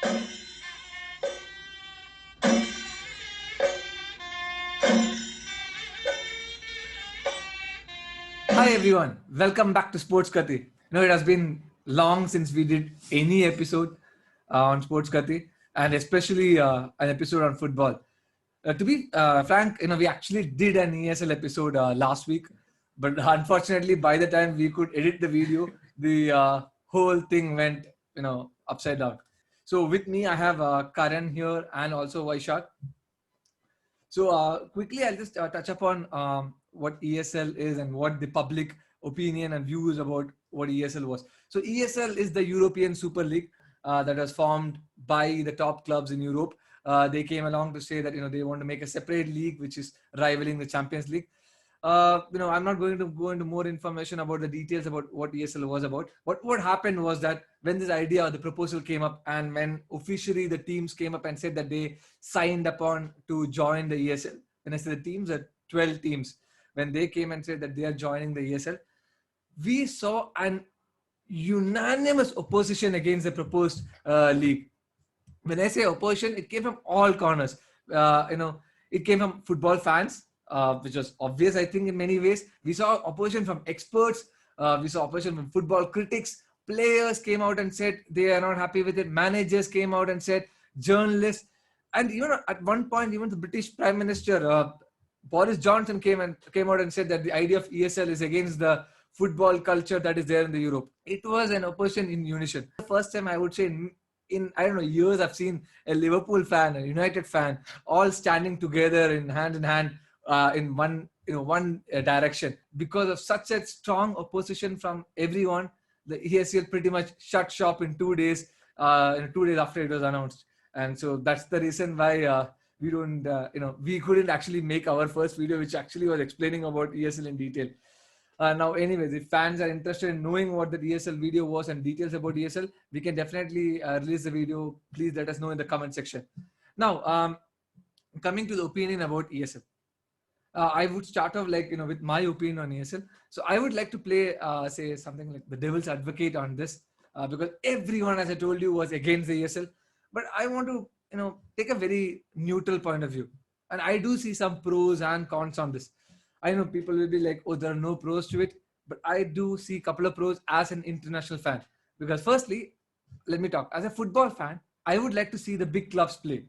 Hi everyone, welcome back to Sports Kathi. It has been long since we did any episode on Sports Kathi, and especially an episode on football. To be frank, we actually did an ESL episode last week, but unfortunately, by the time we could edit the video, the whole thing went, upside down. So with me, I have Karan here and also Vaishakh. So quickly, I'll just touch upon what ESL is and what the public opinion and views about what ESL was. So ESL is the European Super League that was formed by the top clubs in Europe. They came along to say that they want to make a separate league which is rivaling the Champions League. I'm not going to go into more information about the details about what ESL was about. What happened was that when this idea, the proposal came up, and when officially the teams came up and said that they signed upon to join the ESL, when I say the teams, are 12 teams, when they came and said that they are joining the ESL, we saw an unanimous opposition against the proposed league. When I say opposition, it came from all corners. It came from football fans, which was obvious, I think, in many ways. We saw opposition from experts. We saw opposition from football critics. Players came out and said they are not happy with it. Managers came out and said, journalists. And even at one point, even the British Prime Minister, Boris Johnson, came out and said that the idea of ESL is against the football culture that is there in the Europe. It was an opposition in unison. The first time, I would say, in I don't know, years, I've seen a Liverpool fan, a United fan, all standing together in hand in one direction. Because of such a strong opposition from everyone, the ESL pretty much shut shop in 2 days. 2 days after it was announced, and so that's the reason why we couldn't actually make our first video, which actually was explaining about ESL in detail. Now, anyways, if fans are interested in knowing what the ESL video was and details about ESL, we can definitely release the video. Please let us know in the comment section. Now, coming to the opinion about ESL. I would start off with my opinion on ESL. So I would like to play, say something like the devil's advocate on this, because everyone, as I told you, was against the ESL. But I want to, take a very neutral point of view. And I do see some pros and cons on this. I know people will be like, oh, there are no pros to it. But I do see a couple of pros as an international fan. Because firstly, let me talk. As a football fan, I would like to see the big clubs play.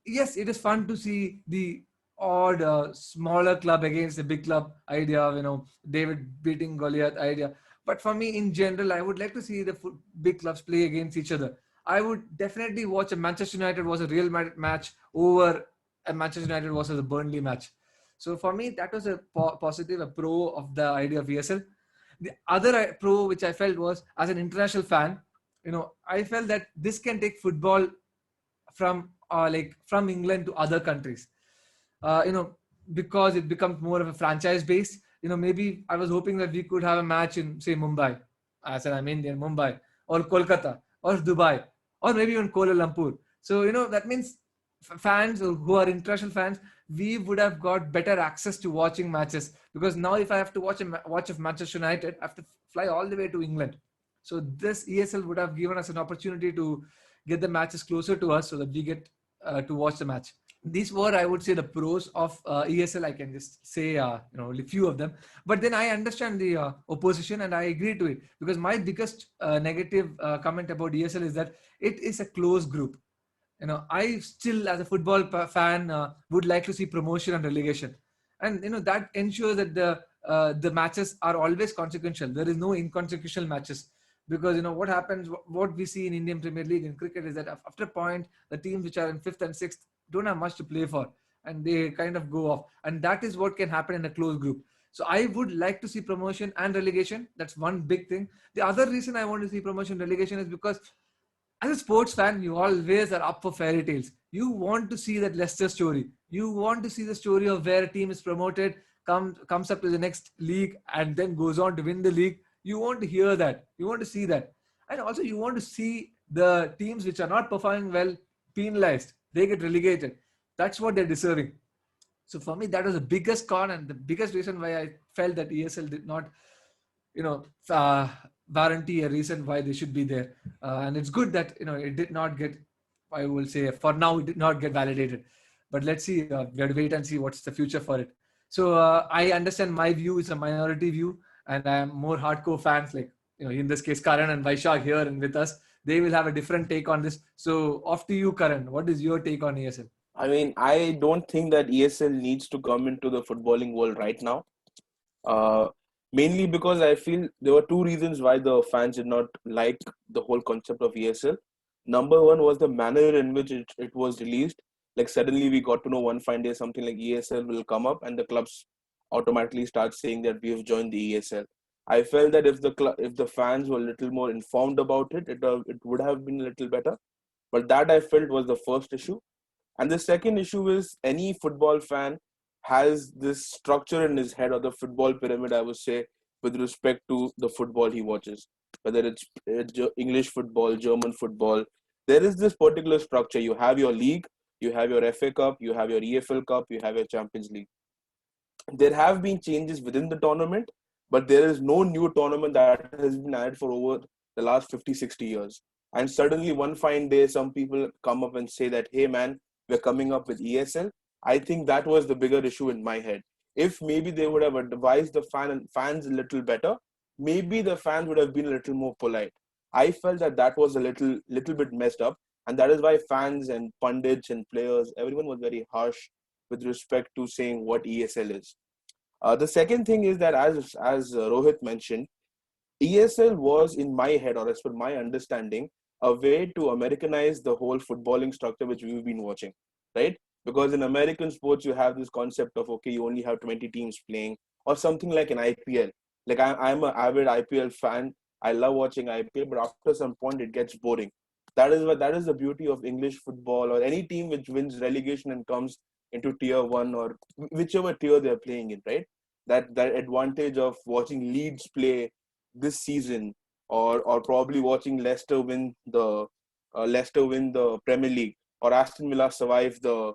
Yes, it is fun to see the odd smaller club against the big club idea of, David beating Goliath idea. But for me, in general, I would like to see the big clubs play against each other. I would definitely watch a Manchester United was a Real Madrid match over a Manchester United versus a Burnley match. So for me, that was a positive, a pro of the idea of ESL. The other pro which I felt was, as an international fan, I felt that this can take football from England to other countries. Because it becomes more of a franchise base. Maybe I was hoping that we could have a match in, say, Mumbai. I said I'm Indian, Mumbai, or Kolkata, or Dubai, or maybe even Kuala Lumpur. So, that means fans who are international fans, we would have got better access to watching matches. Because now if I have to watch of Manchester United, I have to fly all the way to England. So this ESL would have given us an opportunity to get the matches closer to us so that we get to watch the match. These were, I would say, the pros of ESL. I can just say, only few of them. But then I understand the opposition and I agree to it, because my biggest negative comment about ESL is that it is a closed group. I still, as a football fan, would like to see promotion and relegation, and that ensures that the matches are always consequential. There is no inconsequential matches. Because what happens, what we see in Indian Premier League in cricket is that after a point, the teams which are in 5th and 6th don't have much to play for, and they kind of go off. And that is what can happen in a closed group. So I would like to see promotion and relegation. That's one big thing. The other reason I want to see promotion relegation is because, as a sports fan, you always are up for fairy tales. You want to see that Leicester story. You want to see the story of where a team is promoted, comes up to the next league, and then goes on to win the league. You want to hear that. You want to see that. And also you want to see the teams which are not performing well penalized. They get relegated. That's what they're deserving. So for me, that was the biggest con and the biggest reason why I felt that ESL did not, warranty a reason why they should be there. And it's good that it did not get, I will say, for now it did not get validated. But let's see. We have to wait and see what's the future for it. So I understand my view is a minority view, and I am more hardcore fans like in this case Karan and Vaishakh here and with us. They will have a different take on this. So off to you, Karan. What is your take on ESL? I mean, I don't think that ESL needs to come into the footballing world right now. Uh, Mainly because I feel there were two reasons why the fans did not like the whole concept of ESL. Number one was the manner in which it was released. Like suddenly we got to know one fine day something like ESL will come up, and the clubs automatically start saying that we have joined the ESL. I felt that if the fans were a little more informed about it, it would have been a little better. But that I felt was the first issue. And the second issue is any football fan has this structure in his head, or the football pyramid, I would say, with respect to the football he watches. Whether it's English football, German football, there is this particular structure. You have your league, you have your FA Cup, you have your EFL Cup, you have your Champions League. There have been changes within the tournament, but there is no new tournament that has been added for over the last 50, 60 years. And suddenly, one fine day, some people come up and say that, hey man, we're coming up with ESL. I think that was the bigger issue in my head. If maybe they would have advised the fans a little better, maybe the fans would have been a little more polite. I felt that that was a little bit messed up, and that is why fans and pundits and players, everyone was very harsh with respect to saying what ESL is. The second thing is that, as Rohit mentioned, ESL was, in my head, or as per my understanding, a way to Americanize the whole footballing structure which we've been watching, right? Because in American sports, you have this concept of, okay, you only have 20 teams playing, or something like an IPL. Like I'm an avid IPL fan. I love watching IPL, but after some point, it gets boring. That is the beauty of English football, or any team which wins relegation and comes into tier one, or whichever tier they're playing in, right? That advantage of watching Leeds play this season, or probably watching Leicester win the Premier League, or Aston Villa survive the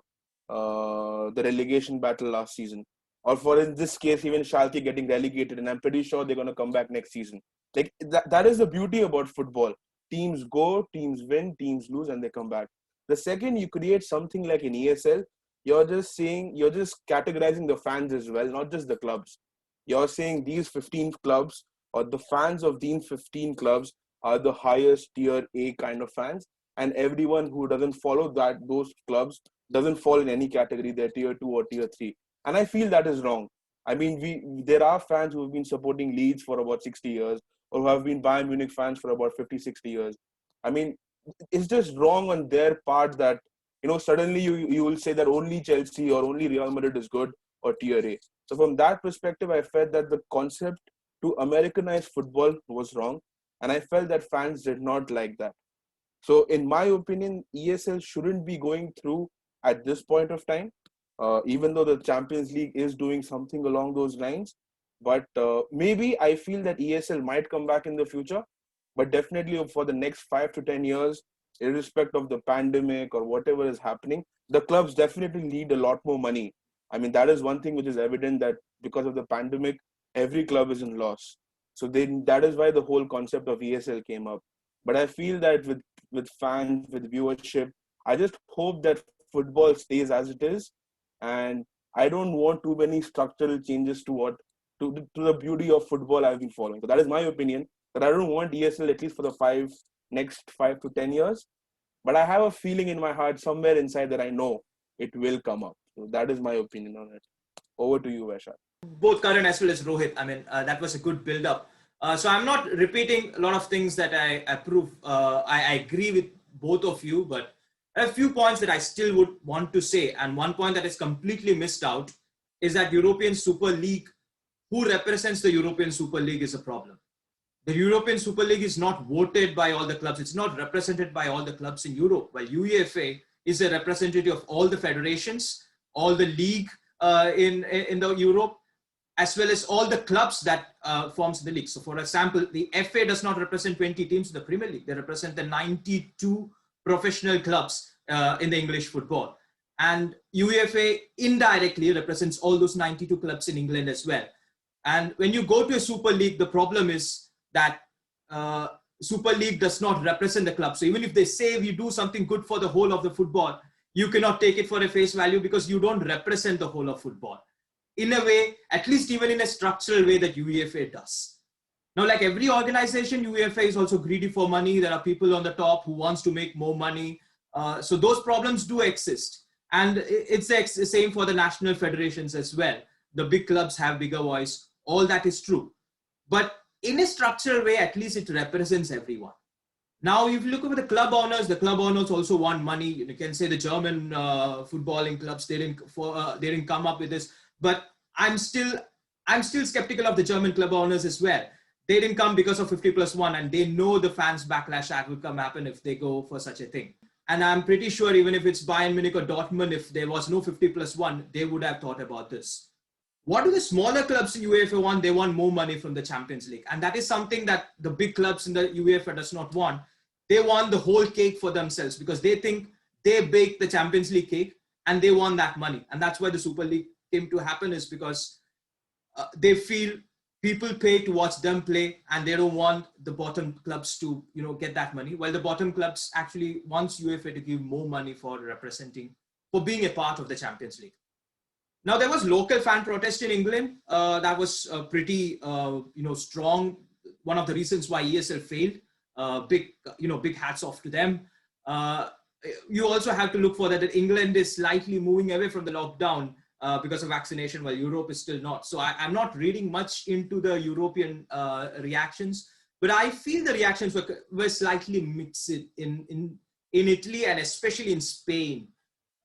relegation battle last season, or for in this case even Schalke getting relegated, and I'm pretty sure they're going to come back next season. Like that is the beauty about football. Teams go, teams win, teams lose, and they come back. The second you create something like an ESL, you're just categorizing the fans as well, not just the clubs. You're saying these 15 clubs, or the fans of these 15 clubs, are the highest tier A kind of fans, and everyone who doesn't follow those clubs doesn't fall in any category. They're tier 2 or tier 3, and I feel that is wrong. I mean, there are fans who have been supporting Leeds for about 60 years, or who have been Bayern Munich fans for about 50, 60 years. I mean, it's just wrong on their part that, suddenly you will say that only Chelsea or only Real Madrid is good, or tier A. So from that perspective, I felt that the concept to Americanize football was wrong, and I felt that fans did not like that. So in my opinion, ESL shouldn't be going through at this point of time, even though the Champions League is doing something along those lines. But maybe I feel that ESL might come back in the future, but definitely for the next 5 to 10 years, irrespective of the pandemic or whatever is happening, the clubs definitely need a lot more money. I mean, that is one thing which is evident, that because of the pandemic, every club is in loss. So that is why the whole concept of ESL came up. But I feel that with fans, with viewership, I just hope that football stays as it is, and I don't want too many structural changes to the beauty of football I've been following. So that is my opinion. That I don't want ESL at least for the next 5 to 10 years. But I have a feeling in my heart, somewhere inside, that I know it will come up. So that is my opinion on it. Over to you, Vaishakh. Both Karan as well as Rohit. I mean, that was a good build up. So I'm not repeating a lot of things that I approve. I agree with both of you, but a few points that I still would want to say. And one point that is completely missed out is that European Super League, who represents the European Super League, is a problem. The European Super League is not voted by all the clubs. It's not represented by all the clubs in Europe, while UEFA is a representative of all the federations, all the league in the Europe, as well as all the clubs that forms the league. So for example, the FA does not represent 20 teams in the Premier League. They represent the 92 professional clubs in the English football. And UEFA indirectly represents all those 92 clubs in England as well. And when you go to a Super League, the problem is that Super League does not represent the club. So even if they say we do something good for the whole of the football, you cannot take it for a face value because you don't represent the whole of football. In a way, at least even in a structural way that UEFA does. Now, like every organization, UEFA is also greedy for money. There are people on the top who wants to make more money. So those problems do exist. And it's the same for the national federations as well. The big clubs have bigger voice. All that is true. But in a structural way, at least it represents everyone. Now, if you look at the club owners also want money. You can say the German footballing clubs, they didn't come up with this. But I'm still skeptical of the German club owners as well. They didn't come because of 50+1, and they know the fans backlash that would happen if they go for such a thing. And I'm pretty sure even if it's Bayern Munich or Dortmund, if there was no 50+1, they would have thought about this. What do the smaller clubs in UEFA want? They want more money from the Champions League. And that is something that the big clubs in the UEFA does not want. They want the whole cake for themselves because they think they bake the Champions League cake and they want that money. And that's why the Super League came to happen, is because they feel people pay to watch them play and they don't want the bottom clubs to, get that money. While the bottom clubs actually wants UEFA to give more money for being a part of the Champions League. Now, there was local fan protest in England. That was pretty, strong. One of the reasons why ESL failed. Big hats off to them. You also have to look for that England is slightly moving away from the lockdown because of vaccination, while Europe is still not. So I'm not reading much into the European reactions, but I feel the reactions were slightly mixed in Italy and especially in Spain.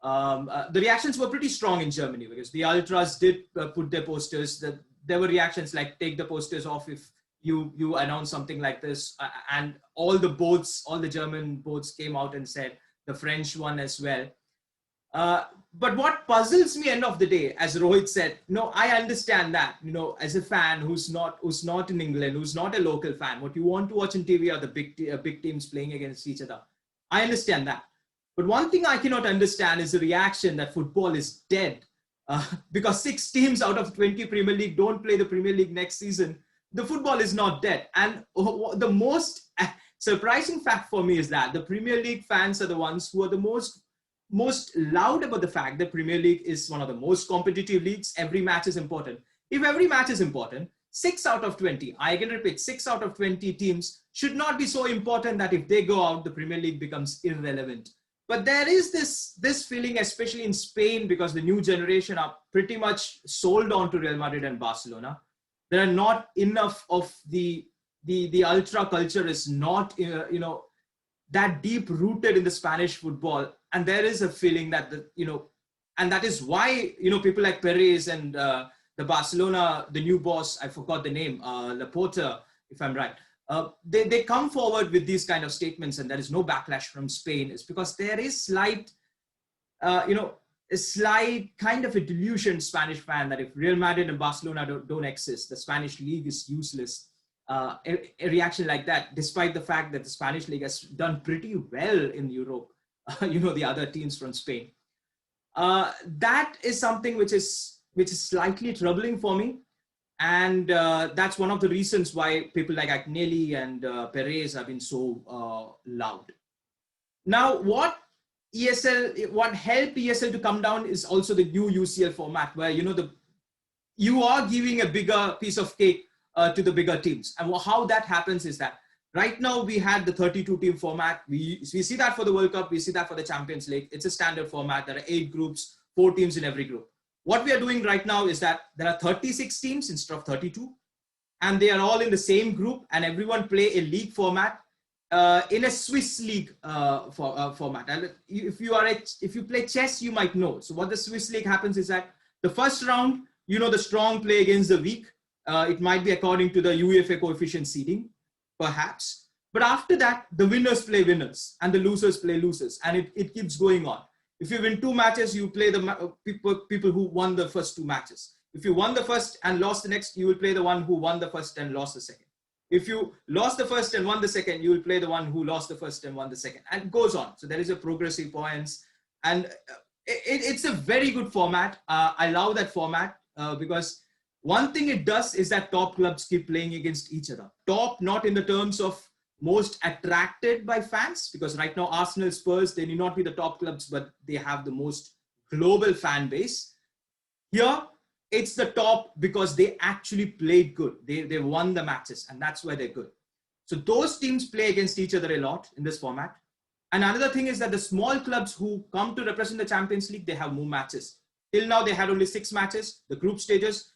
The reactions were pretty strong in Germany because the ultras did put their posters. There were reactions like, take the posters off if you announce something like this. And all the German boards came out and said, the French one as well. But what puzzles me end of the day, as Rohit said, I understand that, as a fan who's not in England, who's not a local fan, what you want to watch on TV are the big teams playing against each other. I understand that. But one thing I cannot understand is the reaction that football is dead because 6 teams out of 20 Premier League don't play the Premier League next season. The football is not dead. And the most surprising fact for me is that the Premier League fans are the ones who are the most loud about the fact that Premier League is one of the most competitive leagues. Every match is important. If every match is important, 6 out of 20, I can repeat, 6 out of 20 teams should not be so important that if they go out, the Premier League becomes irrelevant. But there is this feeling, especially in Spain, because the new generation are pretty much sold on to Real Madrid and Barcelona. There are not enough of the ultra culture is not, that deep rooted in the Spanish football. And there is a feeling that, and that is why, people like Perez and the Barcelona, the new boss, I forgot the name, Laporta, if I'm right. They come forward with these kind of statements and there is no backlash from Spain. It's because there is a slight kind of a delusion Spanish fan that if Real Madrid and Barcelona don't exist, the Spanish league is useless. A reaction like that, despite the fact that the Spanish league has done pretty well in Europe, the other teams from Spain. That is something which is slightly troubling for me. And that's one of the reasons why people like Agnelli and Perez have been so loud. Now, what helped ESL to come down is also the new UCL format, where you are giving a bigger piece of cake to the bigger teams. And how that happens is that right now we had the 32-team format. We see that for the World Cup. We see that for the Champions League. It's a standard format. There are 8 groups, 4 teams in every group. What we are doing right now is that there are 36 teams instead of 32, and they are all in the same group, and everyone play a league format in a Swiss league format. And if you play chess, you might know. So what the Swiss league happens is that the first round, the strong play against the weak. It might be according to the UEFA coefficient seeding, perhaps. But after that, the winners play winners and the losers play losers, and it keeps going on. If you win 2 matches, you play the people who won the first 2 matches. If you won the first and lost the next, you will play the one who won the first and lost the second. If you lost the first and won the second, you will play the one who lost the first and won the second. And it goes on. So there is a progressive points. And it's a very good format. I love that format because One thing it does is that top clubs keep playing against each other. Top, not in the terms of most attracted by fans, because right now Arsenal, Spurs, they need not be the top clubs, but they have the most global fan base. Here, it's the top because they actually played good. They won the matches, and that's why they're good. So those teams play against each other a lot in this format. And another thing is that the small clubs who come to represent the Champions League, they have more matches. Till now, they had only 6 matches. The group stages,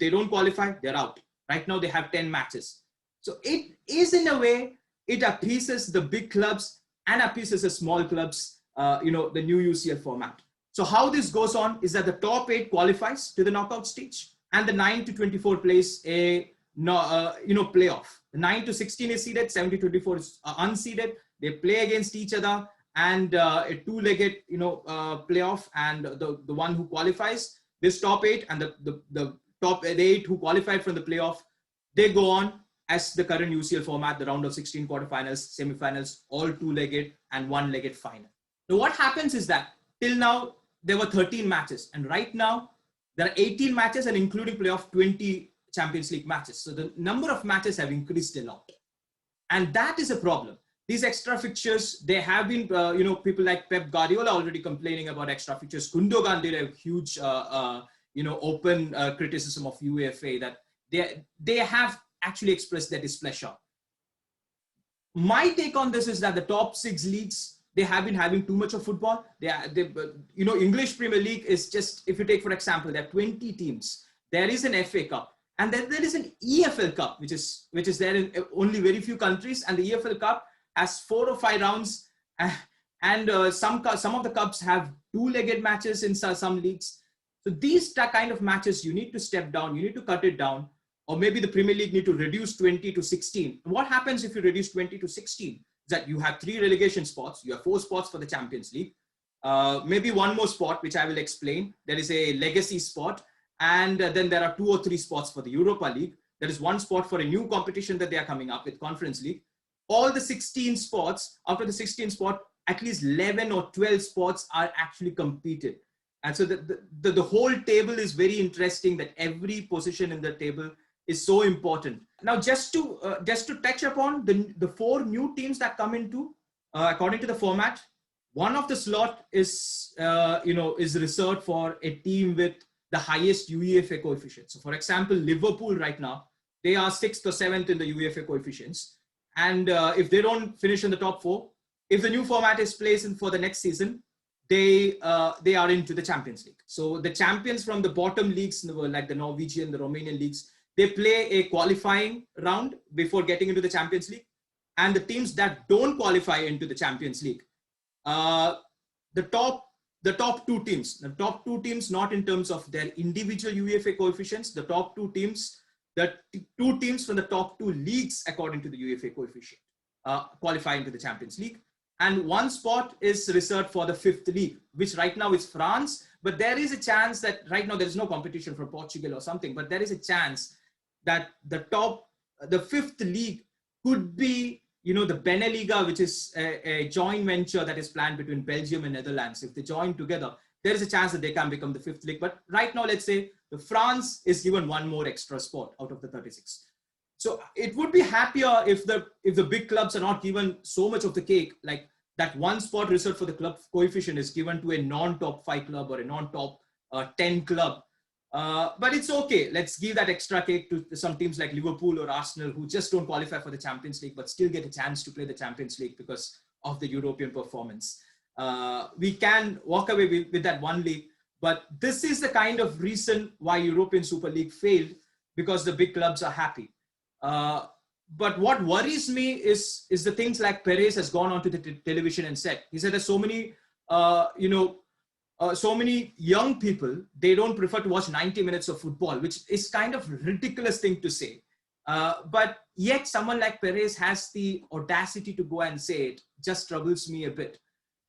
they don't qualify, they're out. Right now, they have 10 matches. So it is, in a way, it appeases the big clubs and appeases the small clubs, the new UCL format. So how this goes on is that the top 8 qualifies to the knockout stage, and the 9 to 24 plays a playoff. The 9 to 16 is seeded, 7 to 24 is unseeded. They play against each other, and a 2-legged playoff, and the one who qualifies, this top 8 and the top 8 who qualified from the playoff, they go on as the current UCL format, the round of 16 quarterfinals, semifinals, all 2-legged and 1-legged final. So what happens is that till now there were 13 matches, and right now there are 18 matches, and including playoff 20 Champions League matches. So the number of matches have increased a lot, and that is a problem. These extra fixtures, they have been, people like Pep Guardiola already complaining about extra fixtures. Gundogan did a huge, open criticism of UEFA that they have actually expressed their displeasure. My take on this is that the top 6 leagues, they have been having too much of football. English Premier League is just, if you take, for example, there are 20 teams. There is an FA Cup, and then there is an EFL Cup, which is there in only very few countries. And the EFL Cup has 4 or 5 rounds, and some of the cups have 2-legged matches in some leagues. So these kind of matches, you need to step down, you need to cut it down, or maybe the Premier League need to reduce 20 to 16. And what happens if you reduce 20 to 16? That you have 3 relegation spots, you have 4 spots for the Champions League, maybe 1 more spot, which I will explain. There is a legacy spot, and then there are 2 or 3 spots for the Europa League. There is 1 spot for a new competition that they are coming up with, Conference League. All the 16 spots, after the 16 spot, at least 11 or 12 spots are actually competed. And so the whole table is very interesting, that every position in the table is so important. Now, just to touch upon the 4 new teams that come into, according to the format, one of the slot is reserved for a team with the highest UEFA coefficient. So, for example, Liverpool right now, they are 6th or 7th in the UEFA coefficients. And if they don't finish in the top 4, if the new format is placed for the next season, they are into the Champions League. So the champions from the bottom leagues in the world, like the Norwegian, the Romanian leagues, they play a qualifying round before getting into the Champions League. And the teams that don't qualify into the Champions League, the top 2 teams, not in terms of their individual UEFA coefficients, the top 2 teams, the 2 teams from the top 2 leagues, according to the UEFA coefficient, qualify into the Champions League. And 1 spot is reserved for the 5th league, which right now is France. But there is a chance that right now there is no competition for Portugal or something, but there is a chance that the 5th league could be, the Beneliga, which is a joint venture that is planned between Belgium and Netherlands. If they join together, there is a chance that they can become the 5th league. But right now, let's say the France is given 1 more extra spot out of the 36. So it would be happier if the big clubs are not given so much of the cake, like that 1 spot reserved for the club coefficient is given to a non-top 5 club or a non-top 10 club. But it's okay. Let's give that extra cake to some teams like Liverpool or Arsenal, who just don't qualify for the Champions League, but still get a chance to play the Champions League because of the European performance. We can walk away with that 1 league, but this is the kind of reason why European Super League failed, because the big clubs are happy. But what worries me is the things like Perez has gone onto the television and said, he said there's so many, so many young people, they don't prefer to watch 90 minutes of football, which is kind of ridiculous thing to say. But yet someone like Perez has the audacity to go and say it, just troubles me a bit.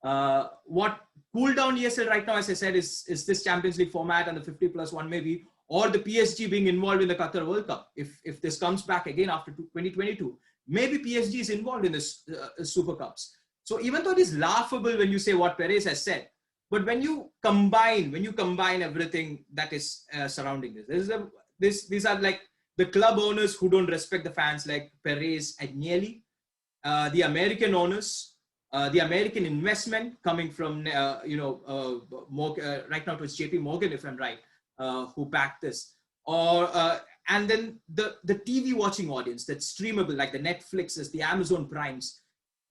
What cool down ESL right now, as I said, is this Champions League format and the 50+1 maybe, or the PSG being involved in the Qatar World Cup. If this comes back again after 2022, maybe PSG is involved in this Super Cups. So even though it is laughable when you say what Perez has said, but when you combine everything that is surrounding this, these are like the club owners who don't respect the fans, like Perez and Nieli, the American owners, the American investment coming from right now it was JP Morgan, if I'm right, who backed this, or and then the TV watching audience that's streamable, like the Netflixes, the Amazon Primes.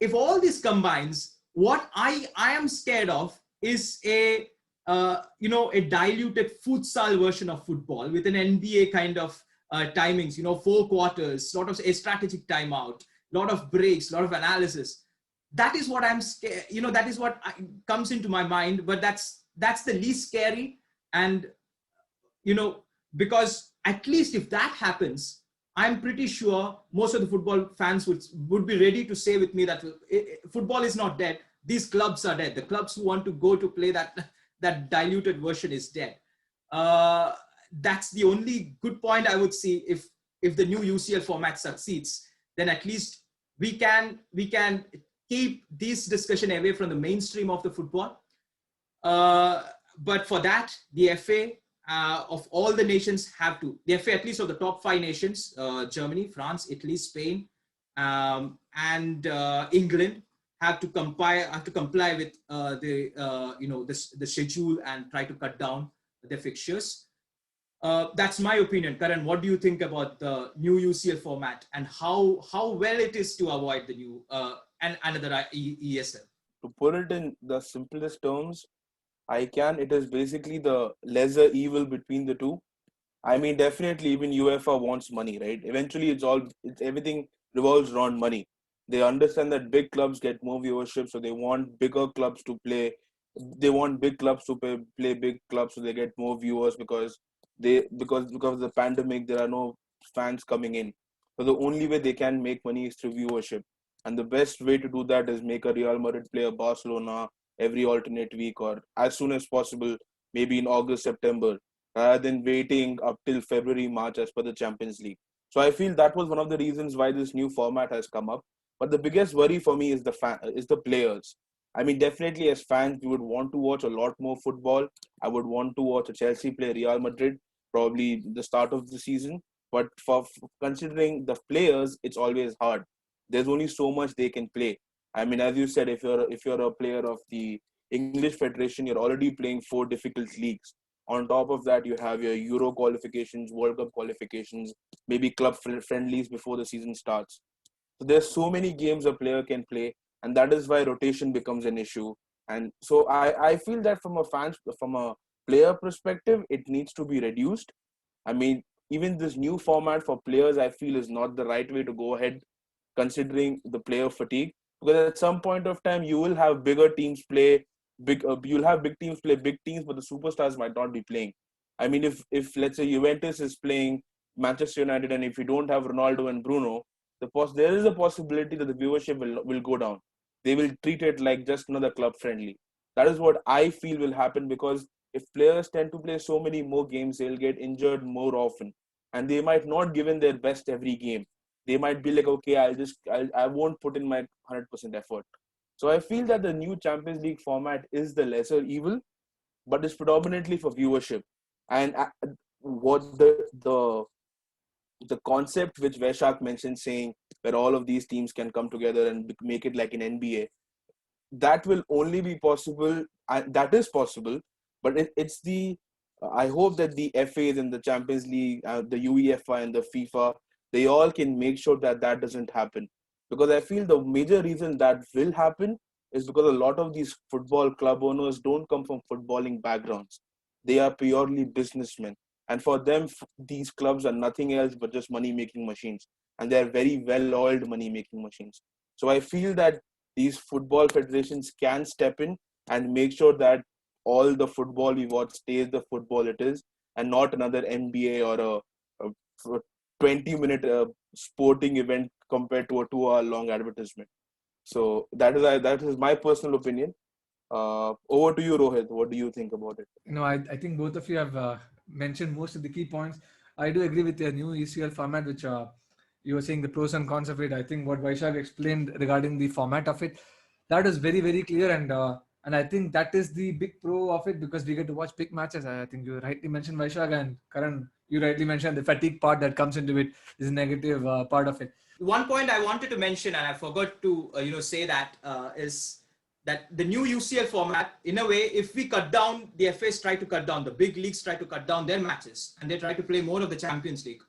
If all this combines, what I am scared of is a diluted futsal version of football with an NBA kind of timings, 4 quarters, lot of a strategic timeout, lot of breaks, lot of analysis. That is what I'm scared, that is what comes into my mind, but that's the least scary. And, because at least if that happens, I'm pretty sure most of the football fans would be ready to say with me that football is not dead. These clubs are dead. The clubs who want to go to play that diluted version is dead. That's the only good point I would see. If the new UCL format succeeds, then at least we can keep this discussion away from the mainstream of the football. But for that, the FA of all the nations the FA at least of the top 5 nations, Germany, France, Italy, Spain, and England, have to comply with the schedule and try to cut down the fixtures. That's my opinion. Karan, what do you think about the new UCL format and how well it is to avoid the new and another ESL? To put it in the simplest terms, it is basically the lesser evil between the two. I mean, definitely even UEFA wants money, right? Eventually everything revolves around money. They understand that big clubs get more viewership, so they want bigger clubs to play. They want big clubs to play big clubs, so they get more viewers because of the pandemic, there are no fans coming in. So the only way they can make money is through viewership, and the best way to do that is make a Real Madrid play a Barcelona every alternate week or as soon as possible, maybe in August, September, rather than waiting up till February, March as per the Champions League. So I feel that was one of the reasons why this new format has come up. But the biggest worry for me is the players. I mean, definitely as fans, we would want to watch a lot more football. I would want to watch a Chelsea play Real Madrid, probably the start of the season. But for considering the players, it's always hard. There's only so much they can play. I mean, as you said, if you're a player of the English Federation, you're already playing 4 difficult leagues. On top of that, you have your Euro qualifications, World Cup qualifications, maybe club friendlies before the season starts. So there's so many games a player can play, and that is why rotation becomes an issue. And so I feel that from a player perspective, it needs to be reduced. I mean, even this new format for players, I feel is not the right way to go ahead, considering the player fatigue. Because at some point of time, you will have bigger teams play you'll have big teams play big teams, but the superstars might not be playing. I mean, if let's say Juventus is playing Manchester United, and if you don't have Ronaldo and Bruno, there is a possibility that the viewership will go down. They will treat it like just another club friendly. That is what I feel will happen, because if players tend to play so many more games, they'll get injured more often, and they might not give in their best every game. They might be like, okay, I won't put in my 100% effort. So I feel that the new Champions League format is the lesser evil, but it's predominantly for viewership. And what the concept which Vaishakh mentioned, saying where all of these teams can come together and make it like an NBA, that will only be possible. That is possible, but I hope that the FAs and the Champions League, the UEFA and the FIFA, they all can make sure that doesn't happen. Because I feel the major reason that will happen is because a lot of these football club owners don't come from footballing backgrounds. They are purely businessmen. And for them, these clubs are nothing else but just money-making machines. And they're very well-oiled money-making machines. So I feel that these football federations can step in and make sure that all the football we watch stays the football it is, and not another NBA or a 20-minute sporting event compared to a 2-hour long advertisement. So that is my personal opinion. Over to you, Rohit. What do you think about it? I think both of you have mentioned most of the key points. I do agree with the new ECL format, which you were saying the pros and cons of it. I think what Vaishakh explained regarding the format of it, that is very, very clear. And And I think that is the big pro of it, because we get to watch big matches. I think you rightly mentioned Vaishakh, and Karan, you rightly mentioned the fatigue part that comes into it is a negative part of it. One point I wanted to mention, and I forgot to say that, is that the new UCL format, in a way, if we cut down, the FAs try to cut down, the big leagues try to cut down their matches, and they try to play more of the Champions League.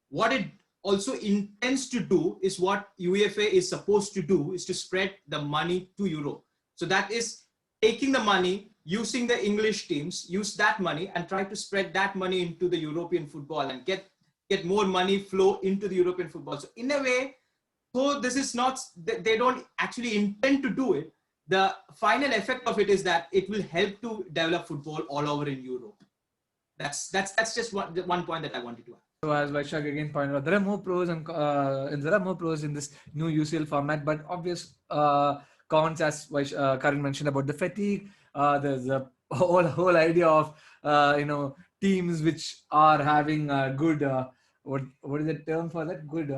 What it also intends to do is what UEFA is supposed to do, is to spread the money to Europe. So that is taking the money, using the English teams, use that money and try to spread that money into the European football and get more money flow into the European football. So in a way, though this is not, they don't actually intend to do it, the final effect of it is that it will help to develop football all over in Europe. That's just one point that I wanted to add. So as Vaishakh again pointed out, there are more pros and there are more pros in this new UCL format, but obvious cons, as Karan mentioned, about the fatigue. There's a whole idea of teams which are having good what is the term for that? Good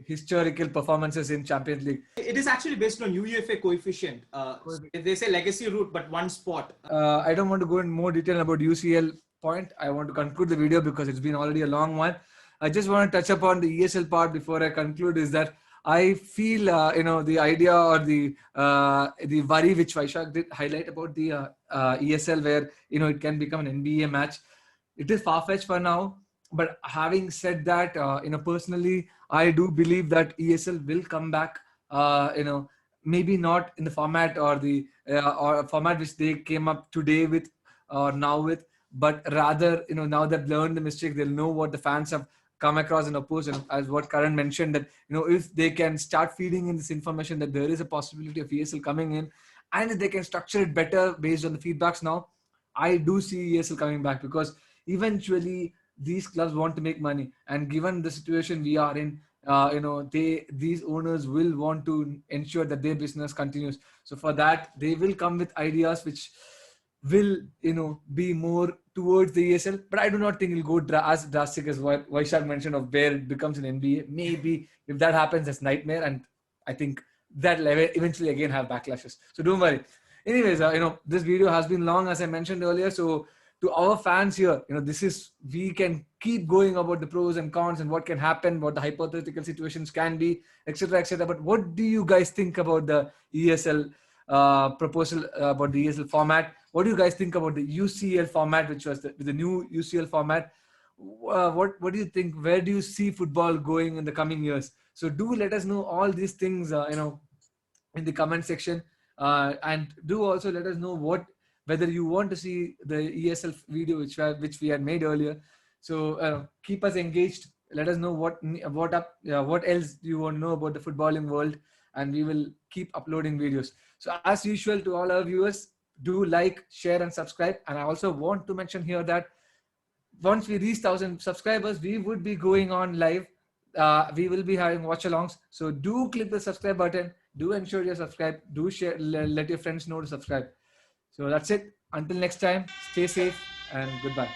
historical performances in Champions League. It is actually based on UEFA coefficient. They say legacy route, but one spot. I don't want to go in more detail about UCL point. I want to conclude the video because it's been already a long one. I just want to touch upon the ESL part before I conclude. Is that I feel the idea or the worry which Vaishakh did highlight about the ESL, where it can become an NBA match. It is far-fetched for now. But having said that, personally, I do believe that ESL will come back. Maybe not in the format or the format which they came up today with or now with, but rather, now they've learned the mistake, they'll know what the fans have come across and opposed. And as what Karan mentioned, that if they can start feeding in this information that there is a possibility of ESL coming in, and if they can structure it better based on the feedbacks now, I do see ESL coming back, because eventually these clubs want to make money, and given the situation we are in, these owners will want to ensure that their business continues. So for that, they will come with ideas which will be more towards the ESL, but I do not think it'll go as drastic as what Vaishakh mentioned of where it becomes an NBA. Maybe if that happens, that's nightmare, and I think that will eventually again have backlashes. So don't worry. Anyways, this video has been long, as I mentioned earlier. So to our fans here, we can keep going about the pros and cons and what can happen, what the hypothetical situations can be, etc., etc. But what do you guys think about the ESL proposal, about the ESL format? What do you guys think about the UCL format, which was the new UCL format? What do you think? Where do you see football going in the coming years? So do let us know all these things, in the comment section, and do also let us know whether you want to see the ESL video which we had made earlier. So keep us engaged. Let us know what else do you want to know about the footballing world, and we will keep uploading videos. So as usual, to all our viewers, do like, share, and subscribe. And I also want to mention here that once we reach 1,000 subscribers, we would be going on live. We will be having watch-alongs. So do click the subscribe button. Do ensure you're subscribed. Do share. Let your friends know to subscribe. So that's it. Until next time, stay safe and goodbye.